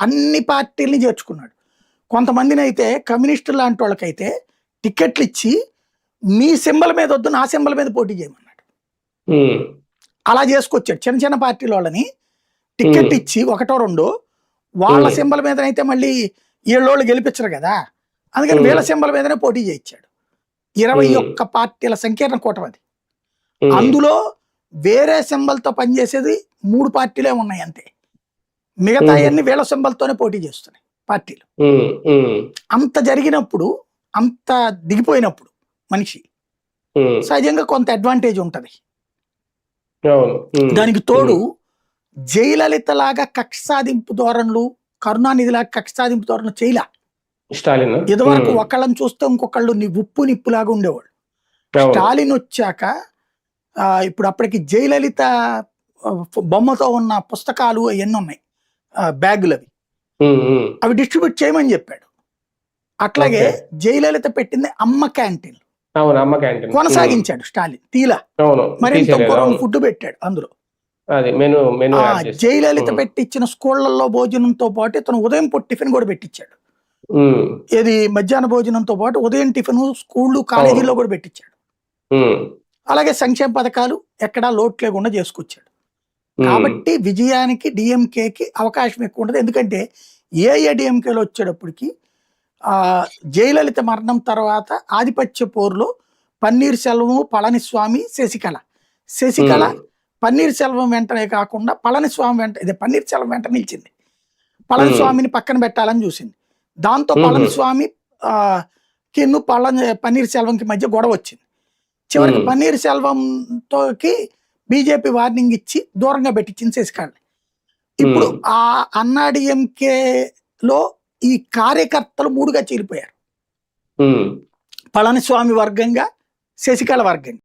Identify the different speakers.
Speaker 1: అన్ని పార్టీల్ని చేర్చుకున్నాడు. కొంతమందిని అయితే కమ్యూనిస్టులు లాంటి వాళ్ళకైతే టికెట్లు ఇచ్చి మీ సింబల్ మీద వద్దు నా సింబల్ మీద పోటీ చేయమన్నాడు. అలా చేసుకొచ్చాడు. చిన్న చిన్న పార్టీల వాళ్ళని టికెట్ ఇచ్చి ఒకటో రెండో వాళ్ళ సింబల్ మీదనైతే మళ్ళీ వీళ్ళోళ్ళు గెలిపించరు కదా, అందుకని వీళ్ళ సింబల్ మీదనే పోటీ చేయించాడు. 21 పార్టీల సంకీర్ణ కూటమి అది. అందులో వేరే సింబల్తో పనిచేసేది 3 పార్టీలే ఉన్నాయి అంతే. మిగతా అన్ని వీళ్ళ సింబల్తోనే పోటీ చేస్తున్నాయి పార్టీలు. అంత జరిగినప్పుడు, అంత దిగిపోయినప్పుడు మనిషి సహజంగా కొంత అడ్వాంటేజ్ ఉంటది. దానికి తోడు జయలలిత లాగా కక్ష సాధింపు ధోరణులు, కరుణానిధి లాగా కక్ష సాధింపు ధోరణులు చేయలే. ఇదివరకు ఒకళ్ళని చూస్తే ఇంకొకళ్ళు ఉప్పు నిప్పులాగా ఉండేవాళ్ళు. స్టాలిన్ వచ్చాక ఇప్పుడు అప్పటికి జయలలిత బొమ్మతో ఉన్న పుస్తకాలు అవన్నీ ఉన్నాయి, బ్యాగులు అవి డిస్ట్రిబ్యూట్ చేయమని చెప్పాడు. అట్లాగే జయలలిత పెట్టింది అమ్మ క్యాంటీన్ కొనసాగించాడు స్టాలిన్. తీలా మరింత ఫుడ్ పెట్టాడు అందులో. జయలలిత పెట్టించిన స్కూళ్లలో భోజనంతో పాటు ఇతను ఉదయం టిఫిన్ కూడా పెట్టించాడు. ఇది మధ్యాహ్న భోజనంతో పాటు ఉదయం టిఫిన్ స్కూళ్ళు కాలేజీల్లో కూడా పెట్టించాడు. అలాగే సంక్షేమ పథకాలు ఎక్కడా లోటు లేకుండా చేసుకొచ్చాడు. కాబట్టి విజయానికి డిఎంకేకి అవకాశం ఎక్కువ ఉంటుంది. ఎందుకంటే ఏఐఏడిఎంకేలో వచ్చేటప్పటికి జయలలిత మరణం తర్వాత ఆధిపత్య పోరులో పన్నీర్ సెల్వం, పళనిస్వామి, శశికళ పన్నీర్ సెల్వం వెంటనే కాకుండా పళనిస్వామి వెంట, ఇదే పన్నీర్ సెల్వం వెంట నిలిచింది. పళనిస్వామిని పక్కన పెట్టాలని చూసింది. దాంతో పళనిస్వామి పన్నీర్ సెల్వంకి మధ్య గొడవ వచ్చింది. చివరికి పన్నీర్ సెల్వంతోకి బీజేపీ వార్నింగ్ ఇచ్చి దూరంగా పెట్టించింది శశికళని. ఇప్పుడు ఆ అన్నాడీఎంకేలో ఈ కార్యకర్తలు 3గా చీలిపోయారు. పళనిస్వామి వర్గంగా, శశికళ వర్గంగా.